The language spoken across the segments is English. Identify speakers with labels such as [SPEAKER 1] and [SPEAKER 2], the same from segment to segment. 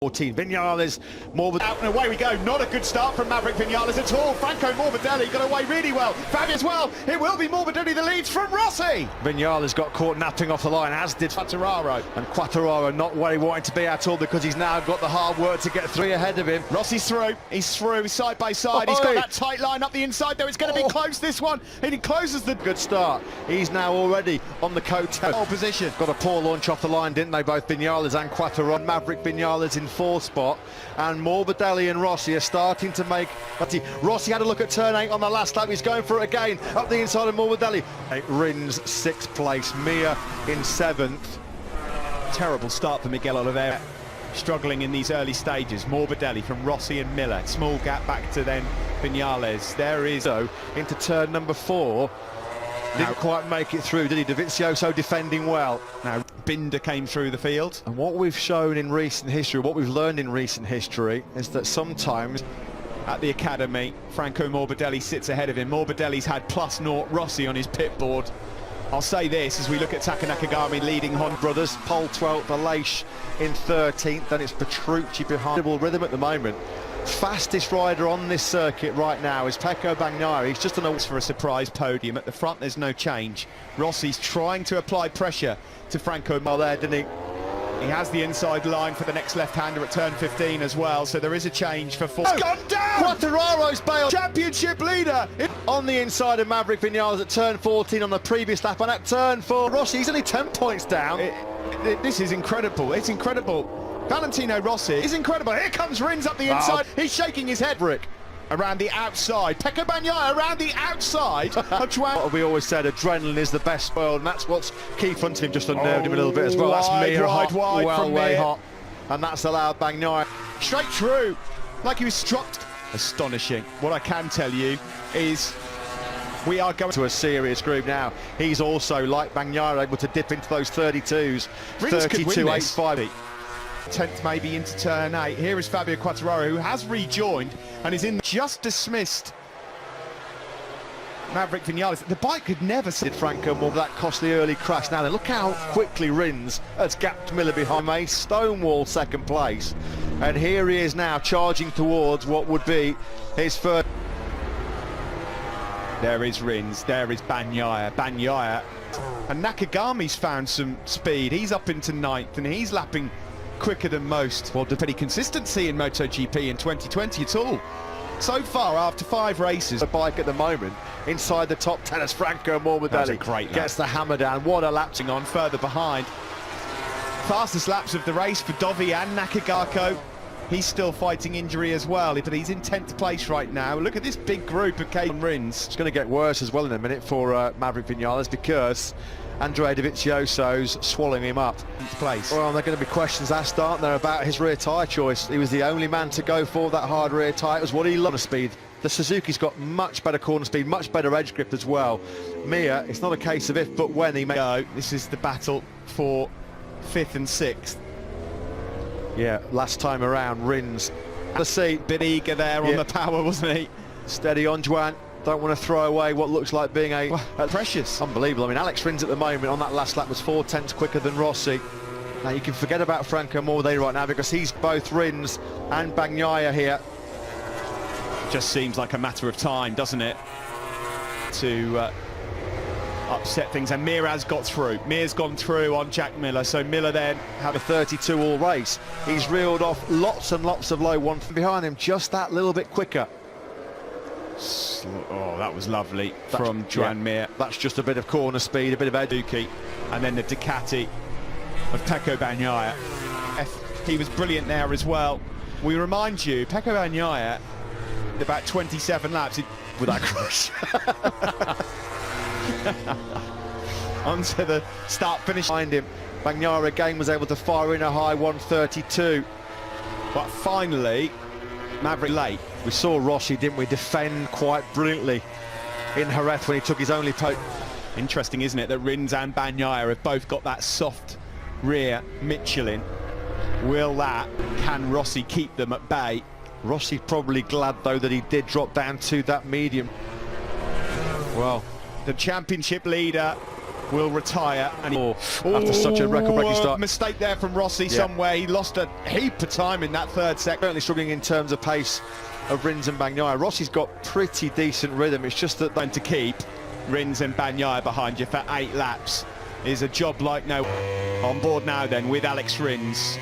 [SPEAKER 1] Vinales, Morbidelli out and away we go. Not a good start from Maverick Vinales at all. Franco Morbidelli got away really well. Fabi as well. It will be Morbidelli the leads from Rossi. Vinales got caught napping off the line, as did Quattararo. And Quattararo not where he wanted to be at all, because he's now got the hard work to get 3 ahead of him. Rossi's through. He's through side by side. He's got that tight line up the inside though. It's going to be close, this one. And he closes the good start. He's now already on the coattail position. Got a poor launch off the line, didn't they? Both Vinales and Quattararo. Maverick Vinales in 4th spot, and Morbidelli and Rossi are starting to make. Rossi had a look at turn 8 on the last lap. He's going for it again up the inside of Morbidelli. Rins 6th place, Mir in 7th.
[SPEAKER 2] Terrible start for Miguel Oliveira, struggling in these early stages. Morbidelli from Rossi and Miller, small gap back to then Vinales. There is
[SPEAKER 1] into turn number 4. Didn't quite make it through, did he? Dovizioso defending well.
[SPEAKER 2] Now Binder came through the field.
[SPEAKER 1] And what we've shown in recent history, what we've learned in recent history, is that sometimes
[SPEAKER 2] at the academy, Franco Morbidelli sits ahead of him. Morbidelli's had +0 Rossi on his pit board. I'll say this as we look at Taka Nakagami leading Honda
[SPEAKER 1] brothers. Pole 12th, Aleix in 13th, then it's Petrucci behind. Rhythm at the moment. Fastest rider on this circuit right now is Pecco Bagnaia. He's just on a
[SPEAKER 2] for a surprise podium. At the front there's no change. Rossi's trying to apply pressure to Franco there, didn't he? He has the inside line for the next left-hander at turn 15 as well, so there is a change for 4.
[SPEAKER 1] It's gone down! Quattararo's bailed. Championship leader on the inside of Maverick Vinales at turn 14 on the previous lap, and at turn 4 Rossi, he's only 10 points down.
[SPEAKER 2] This is incredible. It's incredible. Valentino Rossi is incredible. Here comes Rins up the inside. He's shaking his head.
[SPEAKER 1] Rick
[SPEAKER 2] around the outside. Pecco Bagnaia around the outside.
[SPEAKER 1] What we always said, adrenaline is the best world, and that's what's key front of him, just unnerved him a little bit as well. That's Mir hot, well way hot, and that's allowed Bagnaia
[SPEAKER 2] straight through, like he was struck. Astonishing. What I can tell you is we are going
[SPEAKER 1] to a serious group now. He's also, like Bagnaia, able to dip into those 32s. 32.85.
[SPEAKER 2] 10th maybe into turn 8. Here is Fabio Quattararo, who has rejoined and is in just dismissed Maverick Vinales. The bike could never see
[SPEAKER 1] Franco more that costly early crash. Now then, look how quickly Rins has gapped Miller behind a stonewall 2nd place, and here he is now charging towards what would be his first.
[SPEAKER 2] There is Rins, there is Bagnaia, and Nakagami's found some speed. He's up into 9th and he's lapping quicker than most. Well, the consistency in MotoGP in 2020 at all. So far, after 5 races,
[SPEAKER 1] the bike at the moment inside the top 10 as Franco Morbidelli gets the hammer down. What a lapsing
[SPEAKER 2] on further behind. Fastest laps of the race for Dovi and Nakagako. He's still fighting injury as well, but he's in 10th place right now. Look at this big group of Kate Rins.
[SPEAKER 1] It's going to get worse as well in a minute for Maverick Vinales, because Andrea Dovizioso's swallowing him up.
[SPEAKER 2] Place.
[SPEAKER 1] Well, there are going to be questions asked, aren't there, about his rear tyre choice. He was the only man to go for that hard rear tyre. It was what he loved. Speed. The Suzuki's got much better corner speed, much better edge grip as well. Mir, it's not a case of if, but when he may
[SPEAKER 2] go. This is the battle for 5th and 6th.
[SPEAKER 1] Yeah, last time around, Rins. The seat.
[SPEAKER 2] Bit eager there on the power, wasn't he?
[SPEAKER 1] Steady on, Juan. Don't want to throw away what looks like being a
[SPEAKER 2] precious.
[SPEAKER 1] Unbelievable. I mean, Alex Rins at the moment on that last lap was 4/10 quicker than Rossi. Now you can forget about Franco Morbidelli right now, because he's both Rins and Bagnaia here.
[SPEAKER 2] Just seems like a matter of time, doesn't it, to upset things. And Mir has got through. Mir's gone through on Jack Miller, so Miller then
[SPEAKER 1] had a 32 all race. He's reeled off lots and lots of low one behind him, just that little bit quicker.
[SPEAKER 2] Oh, that was lovely from Joan Mir.
[SPEAKER 1] That's just a bit of corner speed, a bit of Eduki.
[SPEAKER 2] And then the Ducati of Pecco Bagnaia. He was brilliant there as well. We remind you, Pecco Bagnaia, about 27 laps
[SPEAKER 1] with that crash.
[SPEAKER 2] Onto the start-finish
[SPEAKER 1] behind him. Bagnaia again was able to fire in a high 132.
[SPEAKER 2] But finally, Maverick late.
[SPEAKER 1] We saw Rossi, didn't we, defend quite brilliantly in Jerez when he took his only poke.
[SPEAKER 2] Interesting, isn't it, that Rins and Bagnaia have both got that soft rear Michelin. Can Rossi keep them at bay?
[SPEAKER 1] Rossi probably glad, though, that he did drop down to that medium.
[SPEAKER 2] Well, the championship leader will retire. And
[SPEAKER 1] after such a record-breaking start.
[SPEAKER 2] Mistake there from Rossi somewhere. He lost a heap of time in that third sector.
[SPEAKER 1] Certainly struggling in terms of pace of Rins and Bagnaia. Rossi's got pretty decent rhythm. It's just that
[SPEAKER 2] And to keep Rins and Bagnaia behind you for 8 laps is a job like no. On board now then with Alex Rins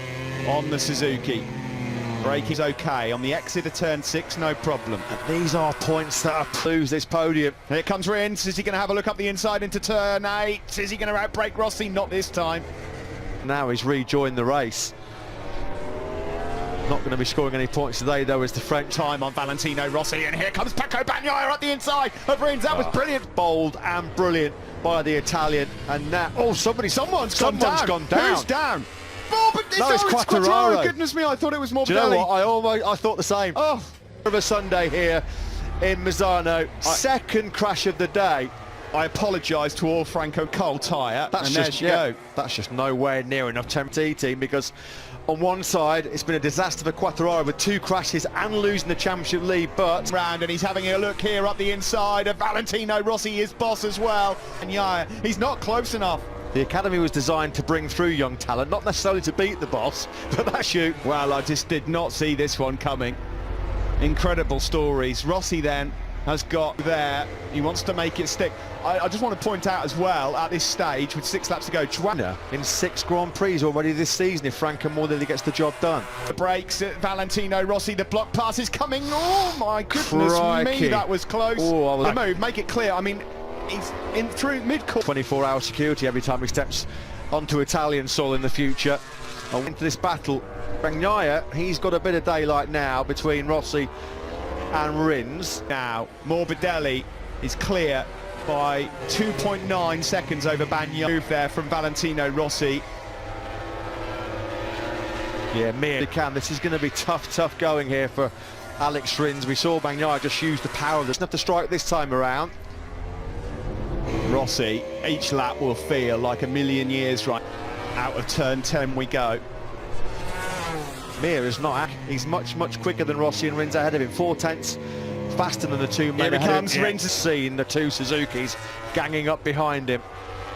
[SPEAKER 2] on the Suzuki. Brake is okay. On the exit of turn 6, no problem.
[SPEAKER 1] these are points that are lose this podium.
[SPEAKER 2] Here comes Rins. Is he going to have a look up the inside into turn 8? Is he going to outbrake Rossi? Not this time.
[SPEAKER 1] Now he's rejoined the race. Not going to be scoring any points today, though, is the French.
[SPEAKER 2] Time on Valentino Rossi, and here comes Pecco Bagnaia at the inside of Rins. That was brilliant.
[SPEAKER 1] Bold and brilliant by the Italian. And now, someone's gone down.
[SPEAKER 2] Who's down? It's
[SPEAKER 1] Quartararo.
[SPEAKER 2] Goodness me, I thought it was Morbidelli.
[SPEAKER 1] Do you know what? I thought the same.
[SPEAKER 2] Oh,
[SPEAKER 1] Of a Sunday here in Misano. Second crash of the day.
[SPEAKER 2] I apologise to all Franco Cole tyre. And there you go.
[SPEAKER 1] That's just nowhere near enough TT team, because on one side it's been a disaster for Quartararo with 2 crashes and losing the championship lead, but
[SPEAKER 2] Round, and he's having a look here up the inside of Valentino Rossi, his boss as well. And yeah, he's not close enough.
[SPEAKER 1] the academy was designed to bring through young talent, not necessarily to beat the boss, but that's you.
[SPEAKER 2] Well, I just did not see this one coming. Incredible stories. Rossi then has got there. He wants to make it stick. I just want to point out as well, at this stage, with 6 laps to go,
[SPEAKER 1] in 6 Grand Prix already this season if Franco Morbidelli gets the job done.
[SPEAKER 2] The brakes at Valentino Rossi, the block pass is coming. Oh my goodness me, that was close. The move, make it clear. I mean, he's in through mid-course.
[SPEAKER 1] 24-hour security every time he steps onto Italian soil in the future. Into this battle, Bagnaia, he's got a bit of daylight now between Rossi and Rins.
[SPEAKER 2] Now, Morbidelli is clear by 2.9 seconds over Bagnaia. Move there from Valentino Rossi.
[SPEAKER 1] Yeah, this is going to be tough going here for Alex Rins. We saw Bagnaia just use the power. There's enough to strike this time around.
[SPEAKER 2] Rossi, each lap will feel like a million years right. Out of turn 10 we go.
[SPEAKER 1] Mir is not. He's much quicker than Rossi, and Rins ahead of him. 4/10 faster than the 2 men.
[SPEAKER 2] Here he comes.
[SPEAKER 1] Rins has seen the 2 Suzukis ganging up behind him.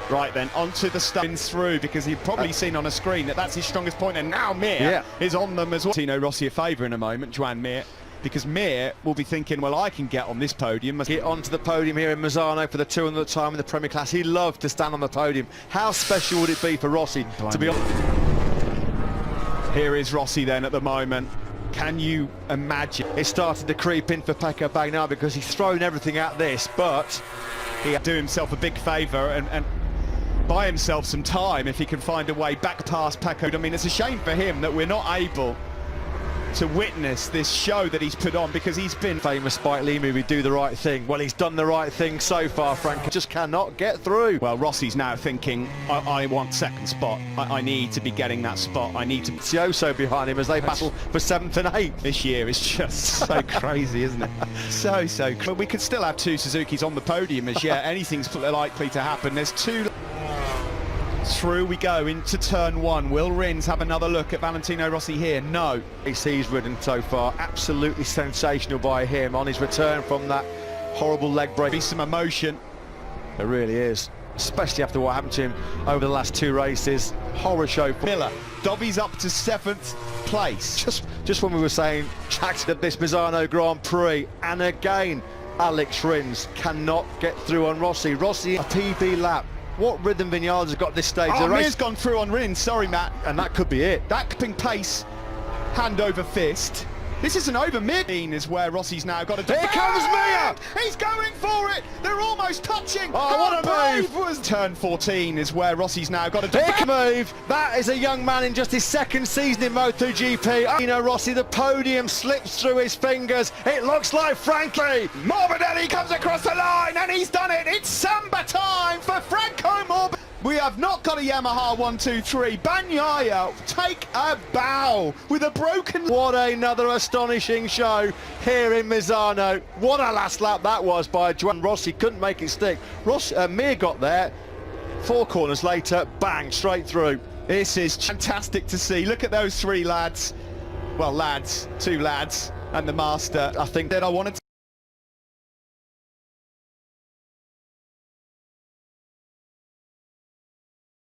[SPEAKER 2] Right then, onto the spins through, because he'd probably seen on a screen that that's his strongest point, and now Mir is on them as well. Tino Rossi a favour in a moment, Joan Mir, because Mir will be thinking, well, I can get on this podium.
[SPEAKER 1] Get onto the podium here in Misano for the 200th time in the Premier Class. He loved to stand on the podium. How special would it be for Rossi to be on?
[SPEAKER 2] Here is Rossi then at the moment. Can you imagine?
[SPEAKER 1] It started to creep in for Pecco Bagnaia because he's thrown everything at this, but
[SPEAKER 2] he do himself a big favour and buy himself some time if he can find a way back past Pecco. I mean, it's a shame for him that we're not able to witness this show that he's put on, because he's been
[SPEAKER 1] famous Spike Lee movie, Do the Right Thing. Well, he's done the right thing so far, Frank. Just cannot get through.
[SPEAKER 2] Well, Rossi's now thinking, I want second spot. I need to be getting that spot. I need to...
[SPEAKER 1] Sioso behind him as they battle for 7th and 8th.
[SPEAKER 2] This year is just so crazy, isn't it? So but we could still have 2 Suzukis on the podium as yet. Anything's likely to happen. There's 2... Through we go into turn 1. Will Rins have another look at Valentino Rossi here? No.
[SPEAKER 1] He's ridden so far. Absolutely sensational by him on his return from that horrible leg break.
[SPEAKER 2] Be some emotion.
[SPEAKER 1] There really is. Especially after what happened to him over the last 2 races. Horror show.
[SPEAKER 2] Miller. Dobby's up to 7th place.
[SPEAKER 1] Just when we were saying checked at this Misano Grand Prix, and again Alex Rins cannot get through on Rossi. Rossi a PB lap. What rhythm Vinales has got at this stage of the race?
[SPEAKER 2] Mir's gone through on Rins, sorry Matt.
[SPEAKER 1] And that could be it.
[SPEAKER 2] That clipping pace, hand over fist. This isn't over. Mir is where Rossi's now got a...
[SPEAKER 1] Here comes Mir!
[SPEAKER 2] He's going for it! They're almost touching!
[SPEAKER 1] Oh, what a move!
[SPEAKER 2] Was turn 14 is where Rossi's now got a...
[SPEAKER 1] Big move! That is a young man in just his 2nd season in MotoGP. Rossi, the podium slips through his fingers. It looks like Frankie.
[SPEAKER 2] Morbidelli comes across the line, and he's done it! It's Samba time for Franco Morbidelli! We have not got a Yamaha 1-2-3. Bagnaia take a bow with a broken...
[SPEAKER 1] What another astonishing show here in Misano. What a last lap that was by Juan. Rossi couldn't make it stick. Mir got there. 4 corners later, bang, straight through.
[SPEAKER 2] This is fantastic to see. Look at those 3 lads. Well, 2 lads and the master.
[SPEAKER 1] I think that I wanted to